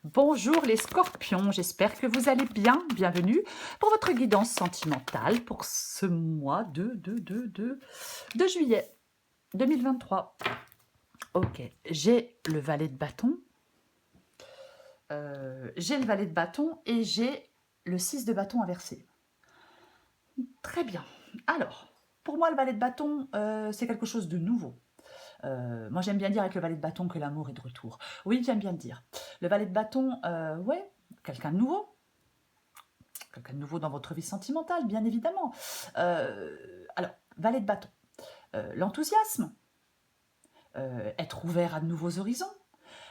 Bonjour les scorpions, j'espère que vous allez bien. Bienvenue pour votre guidance sentimentale pour ce mois de juillet 2023. Ok, j'ai le valet de bâton. J'ai le valet de bâton et j'ai le 6 de bâton inversé. Très bien. Alors, pour moi, le valet de bâton, c'est quelque chose de nouveau. Moi, j'aime bien dire avec le valet de bâton que l'amour est de retour. Oui, j'aime bien le dire. Le valet de bâton, ouais, quelqu'un de nouveau. Quelqu'un de nouveau dans votre vie sentimentale, bien évidemment. Alors, valet de bâton. L'enthousiasme, être ouvert à de nouveaux horizons,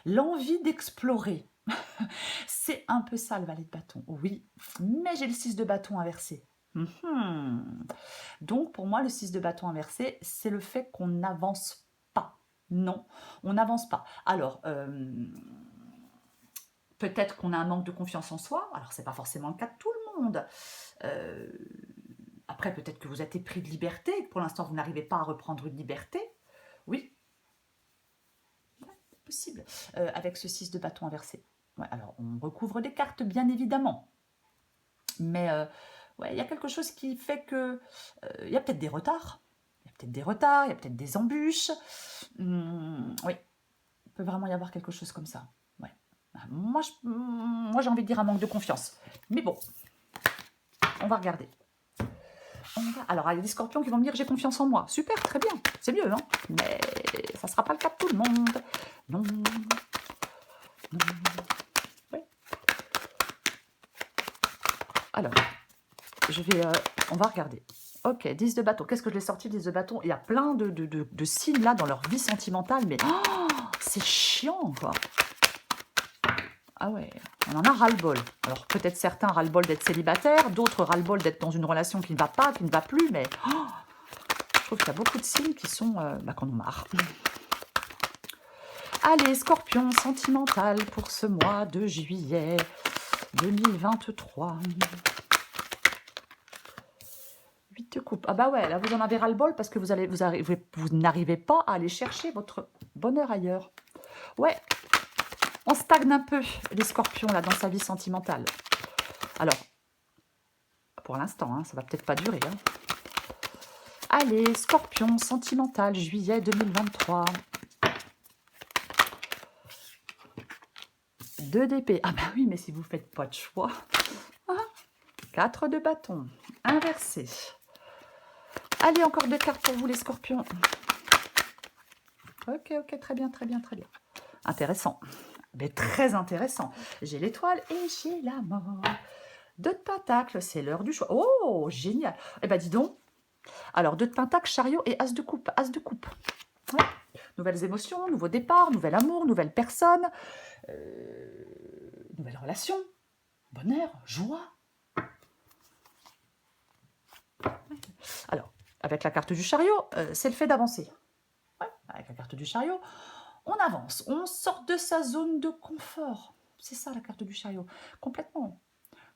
l'envie d'explorer. C'est un peu ça le valet de bâton, oui. Mais j'ai le 6 de bâton inversé. Donc, pour moi, le 6 de bâton inversé, c'est le fait qu'on n'avance pas. Non, on n'avance pas. Alors, peut-être qu'on a un manque de confiance en soi. Alors, c'est pas forcément le cas de tout le monde. Après, peut-être que vous êtes épris de liberté et que pour l'instant, vous n'arrivez pas à reprendre une liberté. Oui, c'est possible. Avec ce 6 de bâton inversé. Ouais, alors, on recouvre des cartes, bien évidemment. Mais ouais, il y a quelque chose qui fait que... Il y a peut-être des retards. Il y a peut-être des retards, il y a peut-être des embûches. Oui, il peut vraiment y avoir quelque chose comme ça. Ouais. Moi, j'ai envie de dire un manque de confiance. Mais bon, on va regarder. Alors, il y a des scorpions qui vont me dire j'ai confiance en moi. Super, très bien, c'est mieux, hein. Mais ça ne sera pas le cas de tout le monde. Non. Non. Oui. Alors, on va regarder. Ok, 10 de bâton. Qu'est-ce que je l'ai sorti, 10 de bâton? Il y a plein de signes là dans leur vie sentimentale, mais c'est chiant, quoi. Ah ouais, on en a ras-le-bol. Alors peut-être certains ras-le-bol d'être célibataire, d'autres ras-le-bol d'être dans une relation qui ne va pas, qui ne va plus, mais je trouve qu'il y a beaucoup de signes qui sont qu'on en a marre. Allez, scorpion sentimental pour ce mois de juillet 2023. 8 de coupe. Ah bah ouais, là vous en avez ras-le-bol parce que vous n'arrivez pas à aller chercher votre bonheur ailleurs. Ouais, on stagne un peu les scorpions là dans sa vie sentimentale. Alors, pour l'instant, hein, ça va peut-être pas durer. Hein. Allez, scorpion sentimental, juillet 2023. 2 d'épée. Ah bah oui, mais si vous faites pas de choix. 4 de bâton. Inversé. Allez, encore 2 cartes pour vous, les scorpions. Ok, très bien, très bien, très bien. Intéressant. Mais très intéressant. J'ai l'étoile et j'ai la mort. 2 de pentacle, c'est l'heure du choix. Oh, génial. Eh ben, dis donc. Alors, 2 de pentacle, chariot et as de coupe. As de coupe. Ouais. Nouvelles émotions, nouveau départ, nouvel amour, nouvelle personne, nouvelle relation, bonheur, joie. Alors, avec la carte du chariot, c'est le fait d'avancer. Ouais, avec la carte du chariot, on avance, on sort de sa zone de confort. C'est ça la carte du chariot, complètement.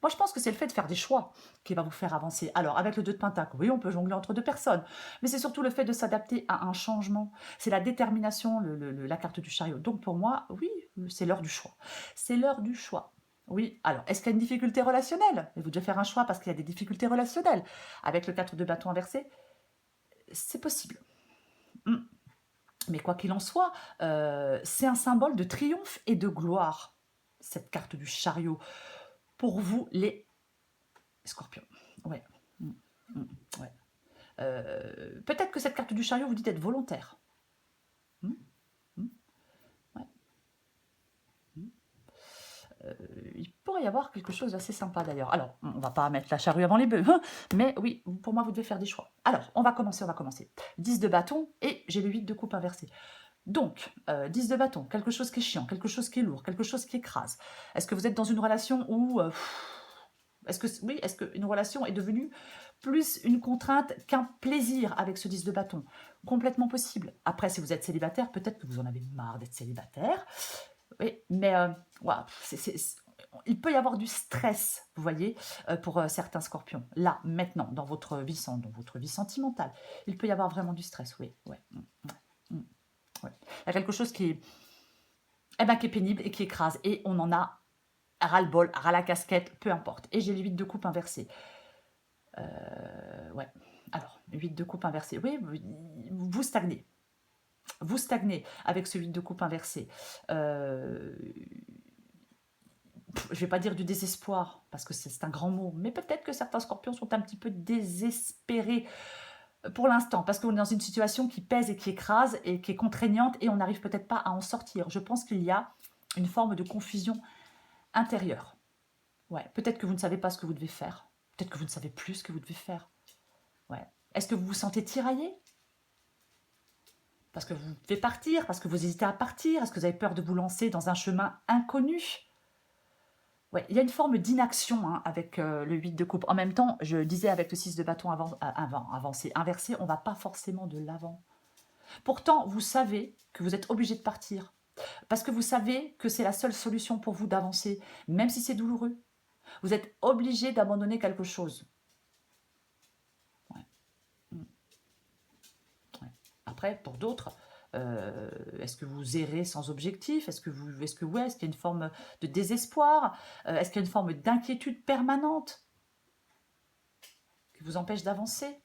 Moi, je pense que c'est le fait de faire des choix qui va vous faire avancer. Alors, avec le 2 de pentacle, oui, on peut jongler entre 2 personnes, mais c'est surtout le fait de s'adapter à un changement. C'est la détermination, la carte du chariot. Donc, pour moi, oui, c'est l'heure du choix. C'est l'heure du choix. Oui, alors, est-ce qu'il y a une difficulté relationnelle? Vous devez faire un choix parce qu'il y a des difficultés relationnelles. Avec le 4 de bâton inversé, c'est possible. Mais quoi qu'il en soit, c'est un symbole de triomphe et de gloire, cette carte du chariot. Pour vous, les scorpions. Ouais. Ouais. Peut-être que cette carte du chariot vous dit d'être volontaire. Ouais. Il pourrait y avoir quelque chose d'assez sympa d'ailleurs. Alors, on va pas mettre la charrue avant les bœufs, hein, mais oui, pour moi, vous devez faire des choix. Alors, on va commencer. 10 de bâton et j'ai le 8 de coupe inversé. Donc, 10 de bâton, quelque chose qui est chiant, quelque chose qui est lourd, quelque chose qui écrase. Est-ce que vous êtes dans une relation où... est-ce qu'une relation est devenue plus une contrainte qu'un plaisir avec ce 10 de bâton? Complètement possible. Après, si vous êtes célibataire, peut-être que vous en avez marre d'être célibataire. Oui, mais il peut y avoir du stress, vous voyez, pour certains scorpions. Là, maintenant, dans votre vie sentimentale, il peut y avoir vraiment du stress, oui. Ouais. Ouais. Il y a quelque chose qui est pénible et qui écrase. Et on en a ras-le-bol, ras la casquette, peu importe. Et j'ai le 8 de coupe inversé. Ouais, alors, 8 de coupe inversé. Oui, vous stagnez. Vous stagnez avec ce 8 de coupe inversé. Je ne vais pas dire du désespoir, parce que c'est un grand mot, mais peut-être que certains scorpions sont un petit peu désespérés pour l'instant, parce qu'on est dans une situation qui pèse et qui écrase et qui est contraignante et on n'arrive peut-être pas à en sortir. Je pense qu'il y a une forme de confusion intérieure. Ouais, peut-être que vous ne savez pas ce que vous devez faire. Peut-être que vous ne savez plus ce que vous devez faire. Ouais. Est-ce que vous vous sentez tiraillé? Parce que vous devez partir, parce que vous hésitez à partir, est-ce que vous avez peur de vous lancer dans un chemin inconnu? Ouais, il y a une forme d'inaction avec le 8 de coupe. En même temps, je disais avec le 6 de bâton avancé, inversé, on ne va pas forcément de l'avant. Pourtant, vous savez que vous êtes obligé de partir. Parce que vous savez que c'est la seule solution pour vous d'avancer, même si c'est douloureux. Vous êtes obligé d'abandonner quelque chose. Ouais. Ouais. Après, pour d'autres, est-ce que vous errez sans objectif? Est-ce qu'il y a une forme de désespoir? Est-ce qu'il y a une forme d'inquiétude permanente qui vous empêche d'avancer?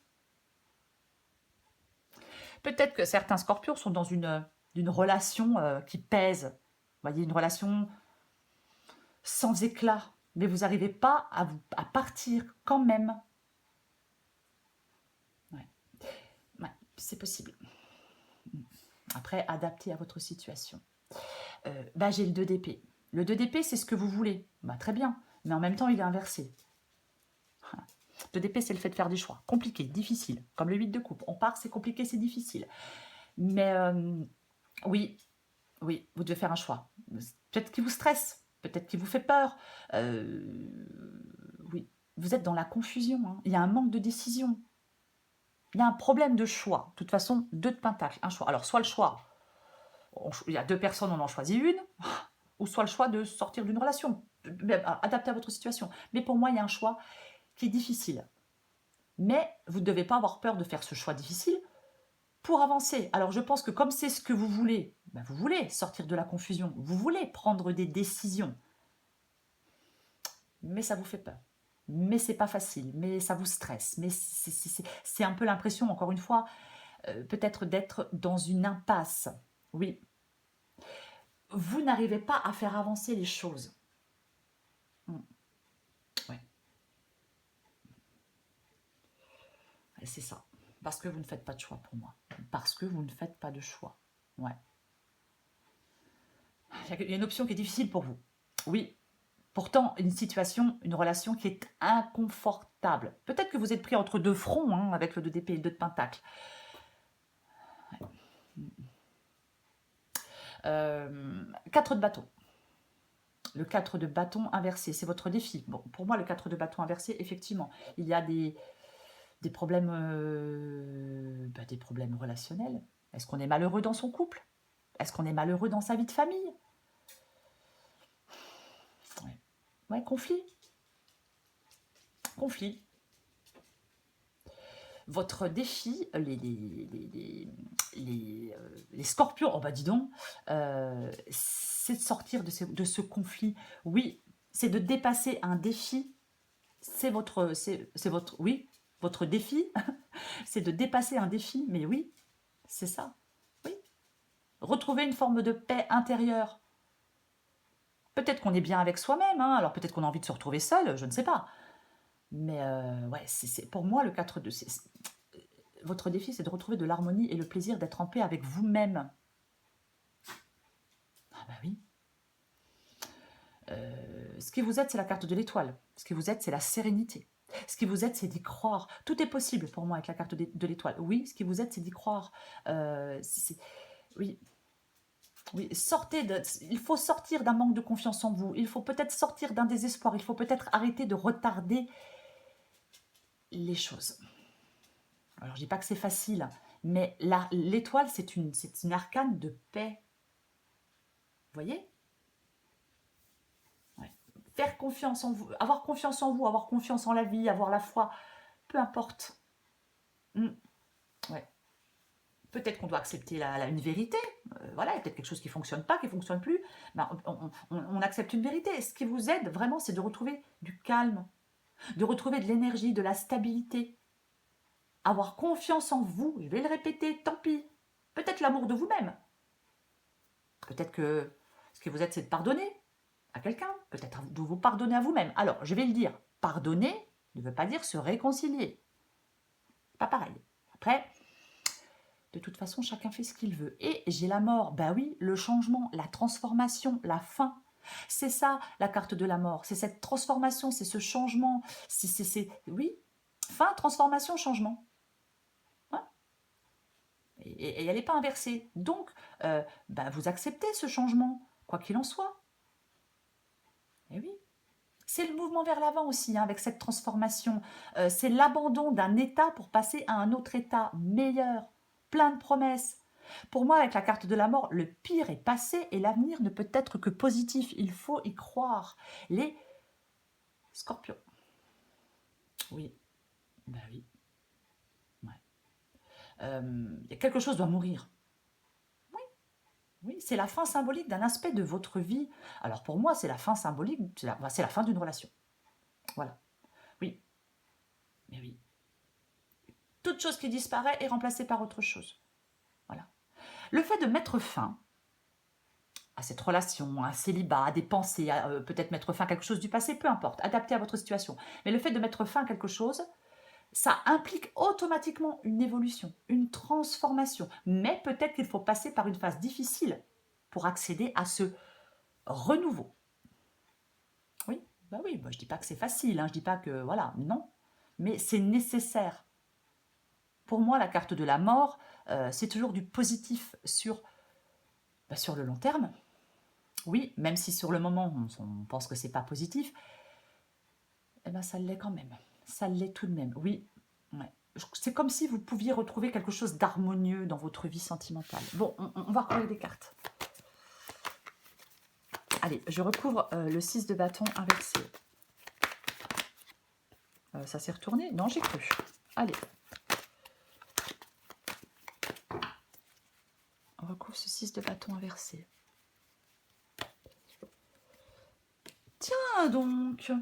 Peut-être que certains scorpions sont dans une relation qui pèse. Vous voyez, une relation sans éclat. Mais vous n'arrivez pas à partir quand même. Ouais. Ouais, c'est possible. Après, adapté à votre situation. J'ai le 2 d'épée. Le 2 d'épée, c'est ce que vous voulez. Très bien. Mais en même temps, il est inversé. Le 2 d'épée, c'est le fait de faire des choix. Compliqué, difficile. Comme le 8 de coupe. On part, c'est compliqué, c'est difficile. Mais oui, oui, vous devez faire un choix. Peut-être qu'il vous stresse. Peut-être qu'il vous fait peur. Oui, vous êtes dans la confusion. Il y a un manque de décision. Il y a un problème de choix. De toute façon, 2 de pentacle, un choix. Alors, soit le choix, il y a 2 personnes, on en choisit une, ou soit le choix de sortir d'une relation, adapté à votre situation. Mais pour moi, il y a un choix qui est difficile. Mais vous ne devez pas avoir peur de faire ce choix difficile pour avancer. Alors, je pense que comme c'est ce que vous voulez, vous voulez sortir de la confusion, vous voulez prendre des décisions, mais ça vous fait peur. Mais c'est pas facile, mais ça vous stresse, mais c'est un peu l'impression, encore une fois, peut-être d'être dans une impasse. Oui. Vous n'arrivez pas à faire avancer les choses. Ouais. C'est ça. Parce que vous ne faites pas de choix pour moi. Parce que vous ne faites pas de choix. Ouais. Il y a une option qui est difficile pour vous. Oui. Pourtant, une situation, une relation qui est inconfortable. Peut-être que vous êtes pris entre deux fronts avec le 2 d'épée et le 2 de pentacle. 4 de bâton. Le 4 de bâton inversé, c'est votre défi. Bon, pour moi, le 4 de bâton inversé, effectivement, il y a des problèmes, des problèmes relationnels. Est-ce qu'on est malheureux dans son couple? Est-ce qu'on est malheureux dans sa vie de famille? Ouais, conflit. Conflit. Votre défi, les scorpions, oh dis donc, c'est de sortir de ce conflit. Oui, c'est de dépasser un défi. C'est votre défi, c'est de dépasser un défi. Mais oui, c'est ça. Oui. Retrouver une forme de paix intérieure. Peut-être qu'on est bien avec soi-même, alors peut-être qu'on a envie de se retrouver seul, je ne sais pas. Mais ouais, pour moi, le 4 de... votre défi, c'est de retrouver de l'harmonie et le plaisir d'être en paix avec vous-même. Ah oui. Ce qui vous aide, c'est la carte de l'étoile. Ce qui vous aide, c'est la sérénité. Ce qui vous aide, c'est d'y croire. Tout est possible pour moi avec la carte de l'étoile. Oui, ce qui vous aide, c'est d'y croire. Oui. Oui, il faut sortir d'un manque de confiance en vous. Il faut peut-être sortir d'un désespoir. Il faut peut-être arrêter de retarder les choses. Alors, je dis pas que c'est facile, mais l'étoile, c'est une arcane de paix. Vous voyez? Ouais. Faire confiance en vous, avoir confiance en vous, avoir confiance en la vie, avoir la foi, peu importe. Ouais. Peut-être qu'on doit accepter une vérité. Voilà, il y a peut-être quelque chose qui ne fonctionne pas, qui ne fonctionne plus. Ben, on accepte une vérité. Ce qui vous aide vraiment, c'est de retrouver du calme, de retrouver de l'énergie, de la stabilité. Avoir confiance en vous, je vais le répéter, tant pis. Peut-être l'amour de vous-même. Peut-être que ce qui vous aide, c'est de pardonner à quelqu'un. Peut-être de vous pardonner à vous-même. Alors, je vais le dire, pardonner ne veut pas dire se réconcilier. Pas pareil. Après, de toute façon, chacun fait ce qu'il veut. Et j'ai la mort. Ben oui, le changement, la transformation, la fin. C'est ça, la carte de la mort. C'est cette transformation, c'est ce changement. Oui, fin, transformation, changement. Ouais. Et elle n'est pas inversée. Donc, ben vous acceptez ce changement, quoi qu'il en soit. Et oui. C'est le mouvement vers l'avant aussi, hein, avec cette transformation. C'est l'abandon d'un état pour passer à un autre état meilleur, plein de promesses. Pour moi, avec la carte de la mort, le pire est passé et l'avenir ne peut être que positif. Il faut y croire. Les scorpions. Oui. Ben oui. Ouais. Quelque chose doit mourir. Oui. Oui, c'est la fin symbolique d'un aspect de votre vie. Alors pour moi, c'est la fin symbolique, c'est la fin d'une relation. Voilà. Oui. Mais oui. Toute chose qui disparaît est remplacée par autre chose. Voilà. Le fait de mettre fin à cette relation, à un célibat, à des pensées, à peut-être mettre fin à quelque chose du passé, peu importe, adapté à votre situation. Mais le fait de mettre fin à quelque chose, ça implique automatiquement une évolution, une transformation. Mais peut-être qu'il faut passer par une phase difficile pour accéder à ce renouveau. Oui, bah oui, bah je ne dis pas que c'est facile, hein, je ne dis pas que, voilà, non. Mais c'est nécessaire. Pour moi, la carte de la mort, c'est toujours du positif sur le long terme. Oui, même si sur le moment, on pense que c'est pas positif, eh ben ça l'est quand même. Ça l'est tout de même, oui. Ouais. C'est comme si vous pouviez retrouver quelque chose d'harmonieux dans votre vie sentimentale. Bon, on va recoller des cartes. Allez, je recouvre le 6 de bâton inversé. Ça s'est retourné? Non, j'ai cru. Allez. On recouvre ce 6 de bâton inversé. Tiens donc,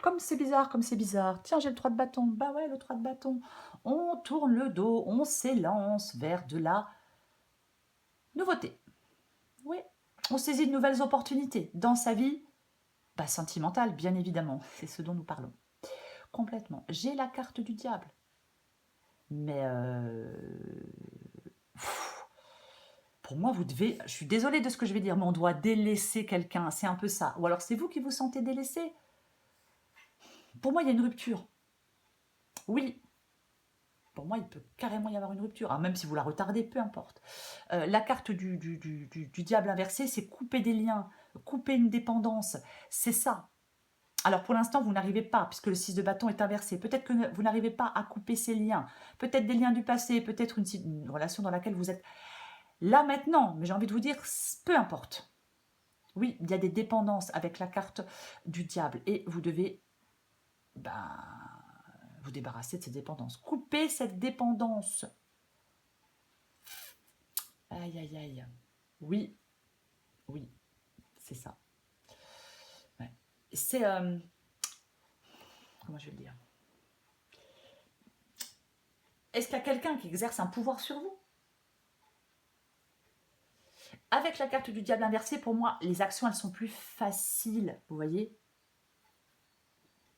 comme c'est bizarre, comme c'est bizarre. Tiens, j'ai le 3 de bâton. Bah ouais, le 3 de bâton. On tourne le dos, on s'élance vers de la nouveauté. Oui, on saisit de nouvelles opportunités dans sa vie, pas sentimentale, bien évidemment. C'est ce dont nous parlons. Complètement. J'ai la carte du diable. Mais pour moi, vous devez... Je suis désolée de ce que je vais dire, mais on doit délaisser quelqu'un. C'est un peu ça. Ou alors c'est vous qui vous sentez délaissé. Pour moi, il y a une rupture. Oui. Pour moi, il peut carrément y avoir une rupture. Même si vous la retardez, peu importe. La carte du diable inversé, c'est couper des liens, couper une dépendance. C'est ça. Alors pour l'instant, vous n'arrivez pas, puisque le 6 de bâton est inversé. Peut-être que vous n'arrivez pas à couper ces liens. Peut-être des liens du passé, peut-être une relation dans laquelle vous êtes là maintenant. Mais j'ai envie de vous dire, peu importe. Oui, il y a des dépendances avec la carte du diable. Et vous devez vous débarrasser de ces dépendances. Couper cette dépendance. Aïe, aïe, aïe. Oui, oui, c'est ça. Ouais. C'est... comment je vais le dire? Est-ce qu'il y a quelqu'un qui exerce un pouvoir sur vous? Avec la carte du diable inversé, pour moi, les actions, elles sont plus faciles, vous voyez.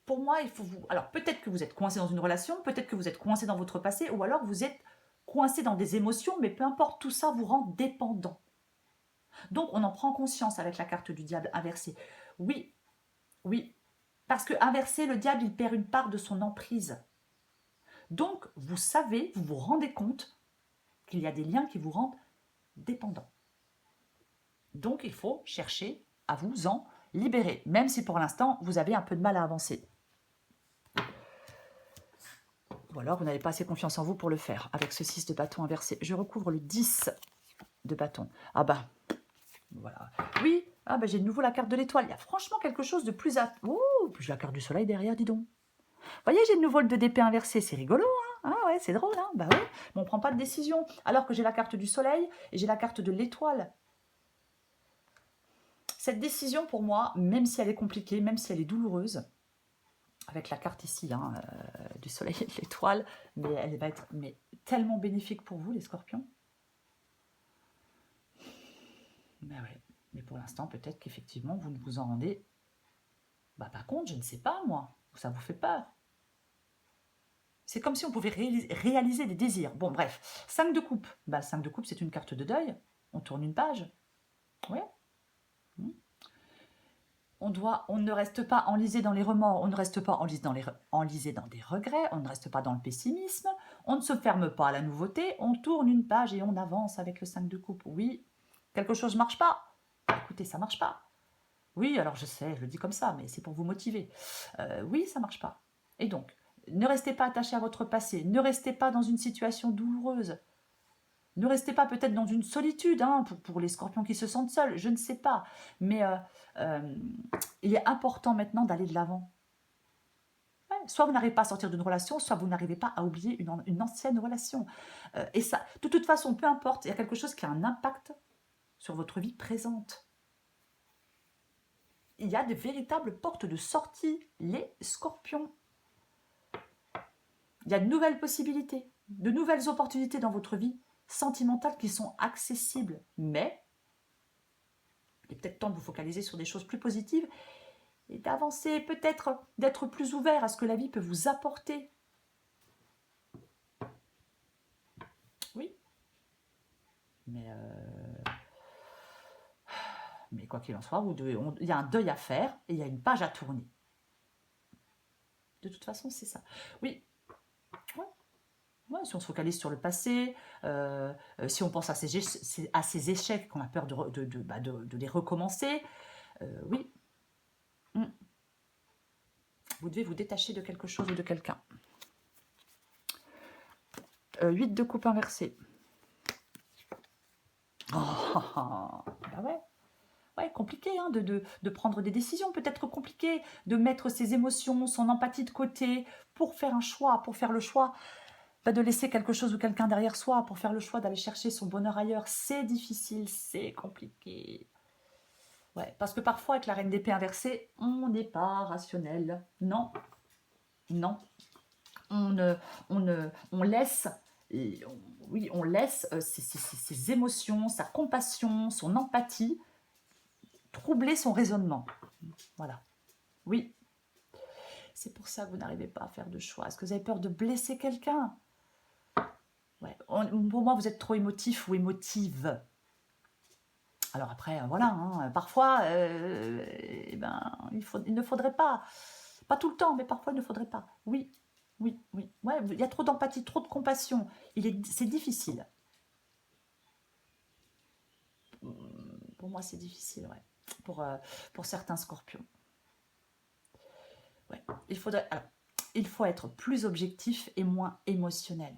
Pour moi, il faut vous... Alors, peut-être que vous êtes coincé dans une relation, peut-être que vous êtes coincé dans votre passé, ou alors vous êtes coincé dans des émotions, mais peu importe, tout ça vous rend dépendant. Donc, on en prend conscience avec la carte du diable inversé. Oui, oui, parce que inversé, le diable, il perd une part de son emprise. Donc, vous savez, vous vous rendez compte qu'il y a des liens qui vous rendent dépendant. Donc, il faut chercher à vous en libérer, même si pour l'instant, vous avez un peu de mal à avancer. Ou alors, vous n'avez pas assez confiance en vous pour le faire, avec ce 6 de bâton inversé. Je recouvre le 10 de bâton. Ah bah, voilà. Oui, ah bah, j'ai de nouveau la carte de l'étoile. Il y a franchement quelque chose de plus... Ouh, puis j'ai la carte du soleil derrière, dis donc. Vous voyez, j'ai de nouveau le 2 d'épée inversé, c'est rigolo, hein? Ah ouais, c'est drôle, hein. Bah ouais, mais on ne prend pas de décision. Alors que j'ai la carte du soleil et j'ai la carte de l'étoile. Cette décision, pour moi, même si elle est compliquée, même si elle est douloureuse, avec la carte ici, hein, du soleil et de l'étoile, mais elle va être tellement bénéfique pour vous, les scorpions. Mais ouais, mais pour l'instant, peut-être qu'effectivement, vous ne vous en rendez pas compte, je ne sais pas, moi. Ça vous fait peur. C'est comme si on pouvait réaliser des désirs. Bon, bref. 5 de coupe. Bah, 5 de coupe, c'est une carte de deuil. On tourne une page. Ouais. On ne reste pas enlisé dans les remords, on ne reste pas enlisé dans des regrets, on ne reste pas dans le pessimisme, on ne se ferme pas à la nouveauté, on tourne une page et on avance avec le 5 de coupe. Oui, quelque chose ne marche pas. Écoutez, ça ne marche pas. Oui, alors je sais, je le dis comme ça, mais c'est pour vous motiver. Oui, ça ne marche pas. Et donc, ne restez pas attaché à votre passé, ne restez pas dans une situation douloureuse. Ne restez pas peut-être dans une solitude, hein, pour les scorpions qui se sentent seuls, je ne sais pas. Mais il est important maintenant d'aller de l'avant. Ouais, soit vous n'arrivez pas à sortir d'une relation, soit vous n'arrivez pas à oublier une ancienne relation. Et ça, de toute façon, peu importe, il y a quelque chose qui a un impact sur votre vie présente. Il y a de véritables portes de sortie, les scorpions. Il y a de nouvelles possibilités, de nouvelles opportunités dans votre vie sentimentales qui sont accessibles. Mais il est peut-être temps de vous focaliser sur des choses plus positives et d'avancer, peut-être d'être plus ouvert à ce que la vie peut vous apporter. Oui. Mais quoi qu'il en soit, il y a un deuil à faire et il y a une page à tourner. De toute façon, c'est ça. Oui. Ouais, si on se focalise sur le passé, si on pense à ces échecs qu'on a peur de les recommencer, oui. Vous devez vous détacher de quelque chose ou de quelqu'un. 8 de coupe inversée. Oh, bah ouais. Ouais, compliqué hein, de prendre des décisions, peut-être compliqué de mettre ses émotions, son empathie de côté pour faire un choix, pour faire le choix de laisser quelque chose ou quelqu'un derrière soi, pour faire le choix d'aller chercher son bonheur ailleurs. C'est difficile, c'est compliqué. Ouais, parce que parfois, avec la reine d'épée inversée, on n'est pas rationnel. Non, non. On laisse, on laisse ses émotions, sa compassion, son empathie troubler son raisonnement. Voilà. Oui. C'est pour ça que vous n'arrivez pas à faire de choix. Est-ce que vous avez peur de blesser quelqu'un? Ouais. Pour moi, vous êtes trop émotif ou émotive. Alors après, voilà, hein, parfois, il ne faudrait pas tout le temps, mais parfois il ne faudrait pas. Oui, oui, oui. Ouais, il y a trop d'empathie, trop de compassion. C'est difficile. Pour moi, c'est difficile, ouais. Pour certains scorpions. Ouais. Il faut être plus objectif et moins émotionnel.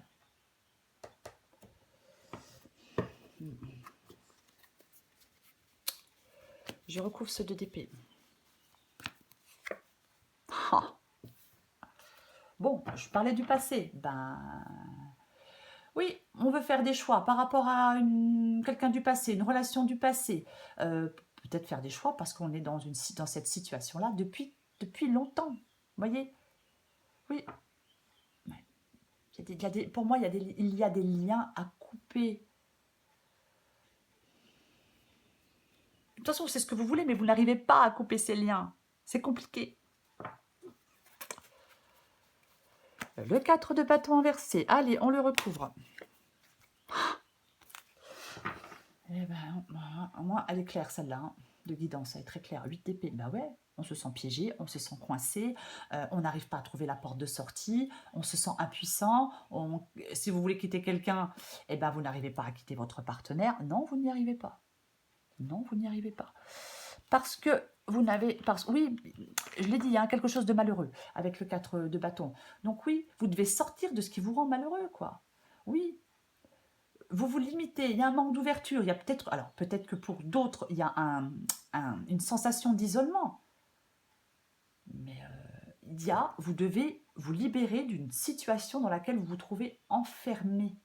Je recouvre ce 2 d'épée. Ah. Bon, je parlais du passé. Oui, on veut faire des choix par rapport à quelqu'un du passé, une relation du passé. Peut-être faire des choix parce qu'on est dans cette situation-là depuis longtemps. Vous voyez? Oui. Pour moi, il y a des liens à couper. De toute façon, c'est ce que vous voulez, mais vous n'arrivez pas à couper ces liens. C'est compliqué. Le 4 de bâton inversé. Allez, on le recouvre. Eh ben, moi, elle est claire celle-là, hein, de guidance, elle est très claire. 8 d'épée, bah ouais, on se sent piégé, on se sent coincé, on n'arrive pas à trouver la porte de sortie, on se sent impuissant. Si vous voulez quitter quelqu'un, eh ben, vous n'arrivez pas à quitter votre partenaire. Non, vous n'y arrivez pas. Non, vous n'y arrivez pas. Parce que vous n'avez... Oui, je l'ai dit, il y a quelque chose de malheureux avec le 4 de bâton. Donc oui, vous devez sortir de ce qui vous rend malheureux, quoi. Oui, vous vous limitez, il y a un manque d'ouverture, il y a peut-être que pour d'autres, il y a une sensation d'isolement. Mais l'immédiat, vous devez vous libérer d'une situation dans laquelle vous vous trouvez enfermé.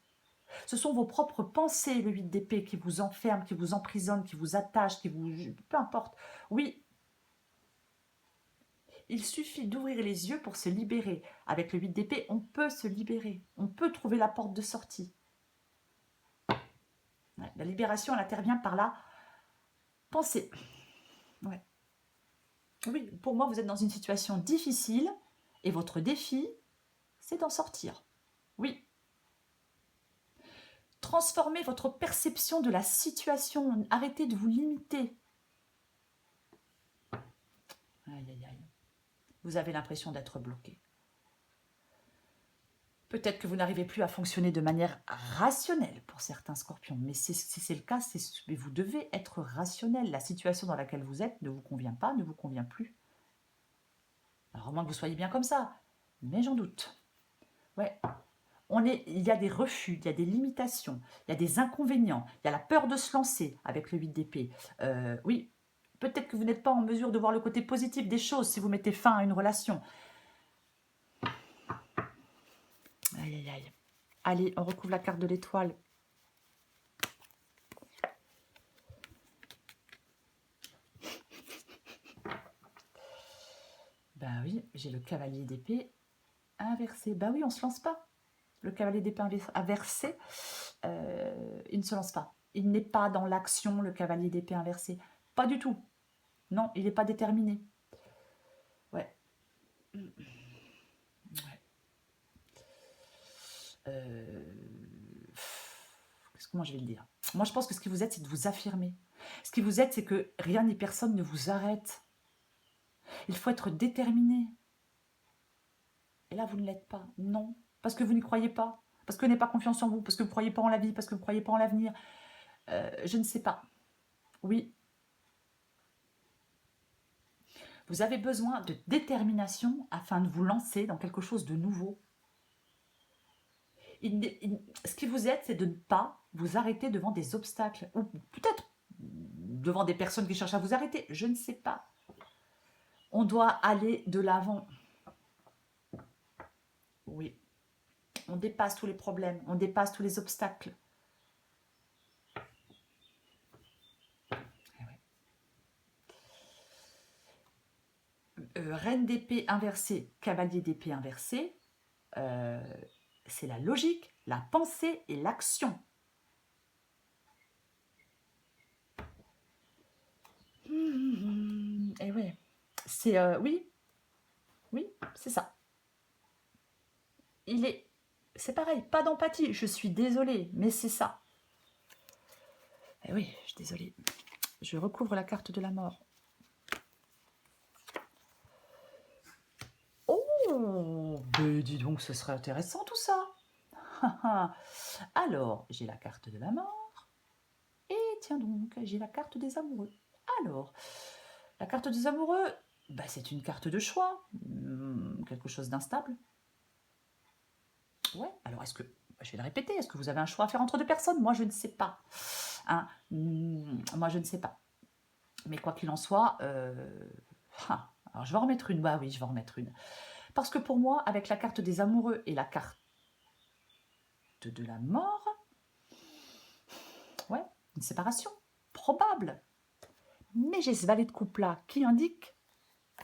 Ce sont vos propres pensées, le 8 d'épée, qui vous enferment, qui vous emprisonnent, qui vous attachent, qui vous... peu importe. Oui, il suffit d'ouvrir les yeux pour se libérer. Avec le 8 d'épée, on peut se libérer. On peut trouver la porte de sortie. Ouais, la libération, elle intervient par la pensée. Ouais. Oui, pour moi, vous êtes dans une situation difficile et votre défi, c'est d'en sortir. Oui. Transformez votre perception de la situation. Arrêtez de vous limiter. Aïe, aïe, aïe. Vous avez l'impression d'être bloqué. Peut-être que vous n'arrivez plus à fonctionner de manière rationnelle pour certains scorpions, mais si c'est le cas, vous devez être rationnel. La situation dans laquelle vous êtes ne vous convient pas, ne vous convient plus. Alors, au moins que vous soyez bien comme ça, mais j'en doute. Ouais. Il y a des refus, il y a des limitations, il y a des inconvénients, il y a la peur de se lancer avec le 8 d'épée. Oui, peut-être que vous n'êtes pas en mesure de voir le côté positif des choses si vous mettez fin à une relation. Aïe, aïe, aïe. Allez, on recouvre la carte de l'étoile. Ben oui, j'ai le cavalier d'épée inversé. Ben oui, on ne se lance pas. Le cavalier d'épée inversé, il ne se lance pas. Il n'est pas dans l'action, le cavalier d'épée inversé. Pas du tout. Non, il n'est pas déterminé. Ouais. Comment je vais le dire? Moi, je pense que ce qui vous aide, c'est de vous affirmer. Ce qui vous aide, c'est que rien ni personne ne vous arrête. Il faut être déterminé. Et là, vous ne l'êtes pas. Non. Parce que vous n'y croyez pas. Parce que vous n'avez pas confiance en vous. Parce que vous ne croyez pas en la vie. Parce que vous ne croyez pas en l'avenir. Je ne sais pas. Oui. Vous avez besoin de détermination afin de vous lancer dans quelque chose de nouveau. Ce qui vous aide, c'est de ne pas vous arrêter devant des obstacles. Ou peut-être devant des personnes qui cherchent à vous arrêter. Je ne sais pas. On doit aller de l'avant. Oui. On dépasse tous les problèmes. On dépasse tous les obstacles. Reine d'épée inversée, cavalier d'épée inversé, c'est la logique, la pensée et l'action. Et ouais, c'est oui, c'est ça. C'est pareil, pas d'empathie. Je suis désolée, mais c'est ça. Et oui, je suis désolée. Je recouvre la carte de la mort. Oh, mais dis donc, ce serait intéressant tout ça. Alors, j'ai la carte de la mort. Et tiens donc, j'ai la carte des amoureux. Alors, la carte des amoureux, bah, c'est une carte de choix. Quelque chose d'instable. Ouais, alors est-ce que, je vais le répéter, est-ce que vous avez un choix à faire entre deux personnes? Moi, je ne sais pas. Hein, moi, je ne sais pas. Mais quoi qu'il en soit, alors je vais en remettre une. Bah oui, je vais en remettre une. Parce que pour moi, avec la carte des amoureux et la carte de la mort, ouais, une séparation probable. Mais j'ai ce valet de coupe là qui indique,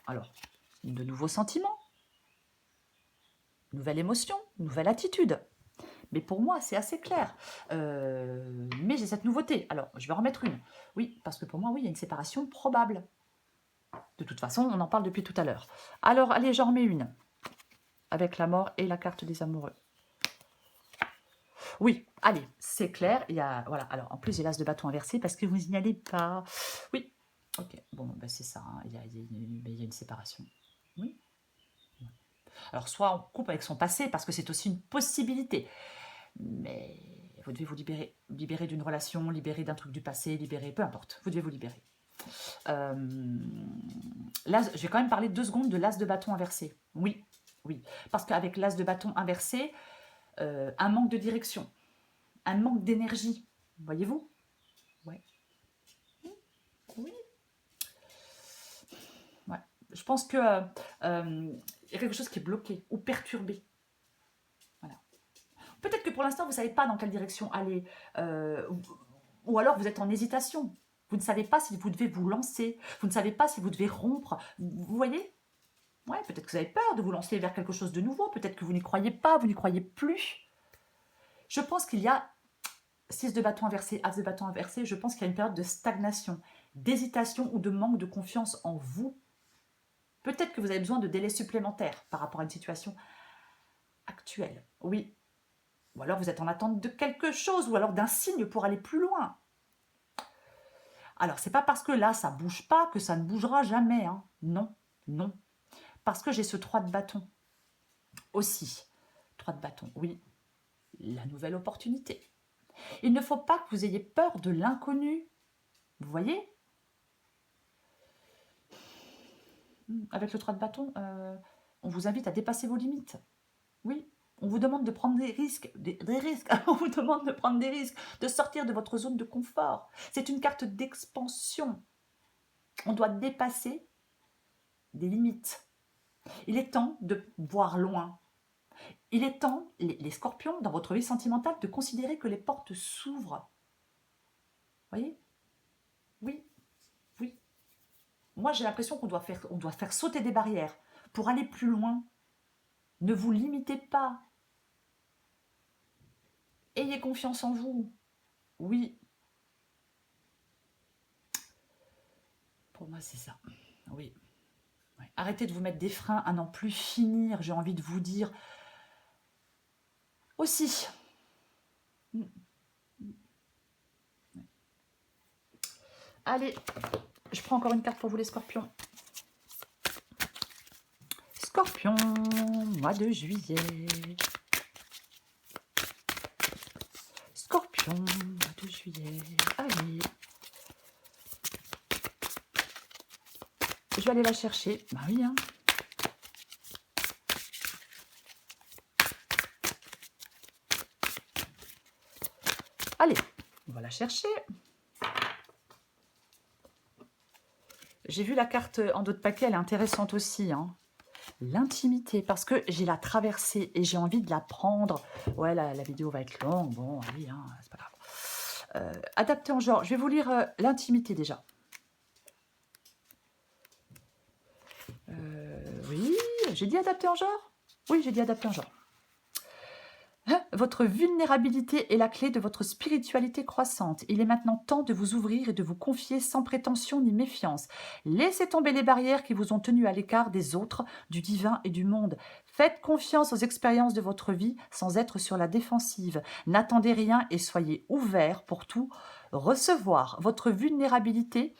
alors, de nouveaux sentiments, nouvelle émotion, nouvelle attitude. Mais pour moi, c'est assez clair. Mais j'ai cette nouveauté. Alors, je vais en remettre une. Oui, parce que pour moi, oui, il y a une séparation probable. De toute façon, on en parle depuis tout à l'heure. Alors, allez, j'en remets une. Avec la mort et la carte des amoureux. Oui, allez, c'est clair. Il y a, voilà. Alors, en plus, j'ai l'as de bâton inversé parce que vous n'y allez pas. Oui, ok. Bon, ben c'est ça. Hein. Il y a une séparation. Oui. Alors, soit on coupe avec son passé parce que c'est aussi une possibilité. Mais vous devez vous libérer d'une relation, libérer d'un truc du passé, libérer, peu importe. Vous devez vous libérer. Là, je vais quand même parler 2 secondes de l'as de bâton inversé. Oui, oui. Parce qu'avec l'as de bâton inversé, un manque de direction, un manque d'énergie. Voyez-vous? Ouais. Oui. Ouais. Je pense que Il y a quelque chose qui est bloqué ou perturbé. Voilà. Peut-être que pour l'instant, vous ne savez pas dans quelle direction aller. Ou alors vous êtes en hésitation. Vous ne savez pas si vous devez vous lancer. Vous ne savez pas si vous devez rompre. Vous voyez? Ouais, peut-être que vous avez peur de vous lancer vers quelque chose de nouveau. Peut-être que vous n'y croyez pas, vous n'y croyez plus. Je pense qu'il y a 6 de bâton inversé, As de bâton inversé. Je pense qu'il y a une période de stagnation, d'hésitation ou de manque de confiance en vous. Peut-être que vous avez besoin de délais supplémentaires par rapport à une situation actuelle. Oui. Ou alors vous êtes en attente de quelque chose, ou alors d'un signe pour aller plus loin. Alors, c'est pas parce que là, ça bouge pas que ça ne bougera jamais. Hein. Non, non. Parce que j'ai ce 3 de bâton. Aussi. 3 de bâton, oui. La nouvelle opportunité. Il ne faut pas que vous ayez peur de l'inconnu. Vous voyez? Avec le 3 de bâton, on vous invite à dépasser vos limites. Oui. On vous demande de prendre des risques, des risques. On vous demande de prendre des risques, de sortir de votre zone de confort. C'est une carte d'expansion. On doit dépasser des limites. Il est temps de voir loin. Il est temps, les scorpions, dans votre vie sentimentale, de considérer que les portes s'ouvrent. Voyez? Oui, oui. Moi, j'ai l'impression qu'on doit faire sauter des barrières pour aller plus loin. Ne vous limitez pas. Ayez confiance en vous. Oui. Pour moi, c'est ça. Oui. Ouais. Arrêtez de vous mettre des freins à n'en plus finir. J'ai envie de vous dire aussi. Allez, je prends encore une carte pour vous les scorpions. Scorpion, mois de juillet. Scorpion, mois de juillet. Allez. Je vais aller la chercher. Bah oui, hein. Allez, on va la chercher. J'ai vu la carte en dos de paquet, elle est intéressante aussi. Hein. L'intimité, parce que j'ai la traversée et j'ai envie de la prendre. Ouais, la vidéo va être longue. Bon, oui, hein, c'est pas grave. Adapté en genre. Je vais vous lire l'intimité déjà. Oui, j'ai dit adapté en genre? Oui, j'ai dit adapté en genre. Votre vulnérabilité est la clé de votre spiritualité croissante. Il est maintenant temps de vous ouvrir et de vous confier sans prétention ni méfiance. Laissez tomber les barrières qui vous ont tenu à l'écart des autres, du divin et du monde. Faites confiance aux expériences de votre vie sans être sur la défensive. N'attendez rien et soyez ouverts pour tout recevoir. Votre vulnérabilité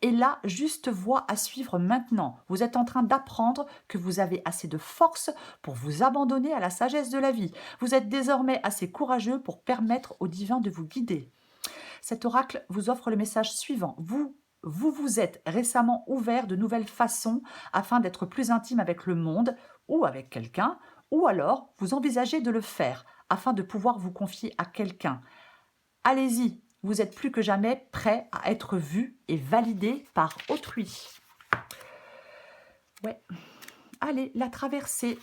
est la juste voie à suivre maintenant. Vous êtes en train d'apprendre que vous avez assez de force pour vous abandonner à la sagesse de la vie. Vous êtes désormais assez courageux pour permettre au divin de vous guider. Cet oracle vous offre le message suivant. Vous êtes récemment ouvert de nouvelles façons afin d'être plus intime avec le monde ou avec quelqu'un, ou alors vous envisagez de le faire afin de pouvoir vous confier à quelqu'un. Allez-y, vous êtes plus que jamais prêt à être vu et validé par autrui. Ouais. Allez, la traversée.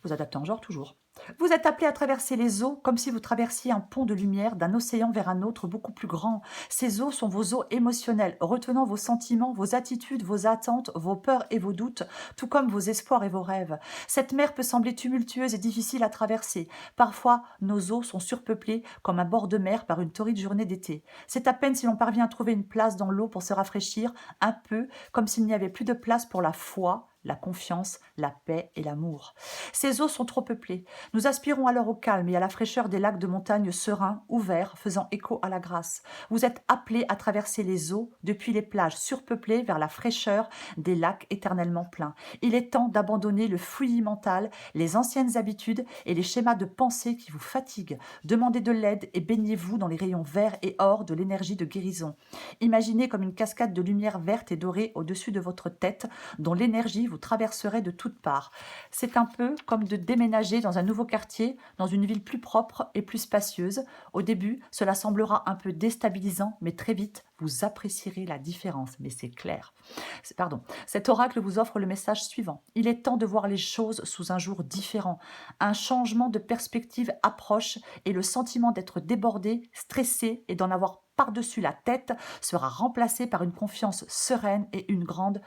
Vous adaptez en genre toujours. Vous êtes appelé à traverser les eaux comme si vous traversiez un pont de lumière d'un océan vers un autre beaucoup plus grand. Ces eaux sont vos eaux émotionnelles, retenant vos sentiments, vos attitudes, vos attentes, vos peurs et vos doutes, tout comme vos espoirs et vos rêves. Cette mer peut sembler tumultueuse et difficile à traverser. Parfois, nos eaux sont surpeuplées comme un bord de mer par une torride journée d'été. C'est à peine si l'on parvient à trouver une place dans l'eau pour se rafraîchir, un peu comme s'il n'y avait plus de place pour la foi, la confiance, la paix et l'amour. Ces eaux sont trop peuplées. Nous aspirons alors au calme et à la fraîcheur des lacs de montagne sereins, ouverts, faisant écho à la grâce. Vous êtes appelés à traverser les eaux depuis les plages surpeuplées vers la fraîcheur des lacs éternellement pleins. Il est temps d'abandonner le fouillis mental, les anciennes habitudes et les schémas de pensée qui vous fatiguent. Demandez de l'aide et baignez-vous dans les rayons verts et or de l'énergie de guérison. Imaginez comme une cascade de lumière verte et dorée au-dessus de votre tête, dont l'énergie vous vous traverserez de toutes parts. C'est un peu comme de déménager dans un nouveau quartier, dans une ville plus propre et plus spacieuse. Au début, cela semblera un peu déstabilisant, mais très vite, vous apprécierez la différence. Mais c'est clair. Pardon. Cet oracle vous offre le message suivant. Il est temps de voir les choses sous un jour différent. Un changement de perspective approche et le sentiment d'être débordé, stressé et d'en avoir par-dessus la tête sera remplacé par une confiance sereine et une grande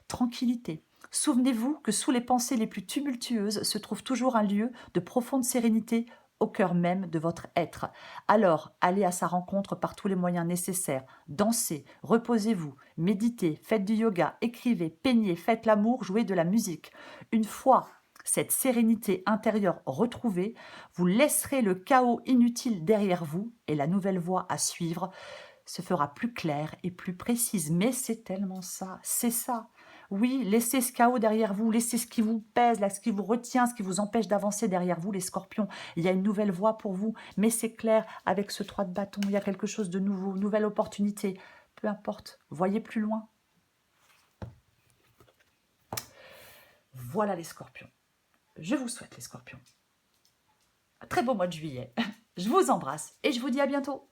tranquillité. Souvenez-vous que sous les pensées les plus tumultueuses se trouve toujours un lieu de profonde sérénité au cœur même de votre être. Alors, allez à sa rencontre par tous les moyens nécessaires. Dansez, reposez-vous, méditez, faites du yoga, écrivez, peignez, faites l'amour, jouez de la musique. Une fois cette sérénité intérieure retrouvée, vous laisserez le chaos inutile derrière vous et la nouvelle voie à suivre se fera plus claire et plus précise. Mais c'est tellement ça, c'est ça. Oui, laissez ce chaos derrière vous, laissez ce qui vous pèse, là, ce qui vous retient, ce qui vous empêche d'avancer derrière vous, les scorpions. Il y a une nouvelle voie pour vous, mais c'est clair, avec ce 3 de bâton, il y a quelque chose de nouveau, nouvelle opportunité. Peu importe, voyez plus loin. Voilà les scorpions. Je vous souhaite les scorpions un très beau mois de juillet. Je vous embrasse et je vous dis à bientôt.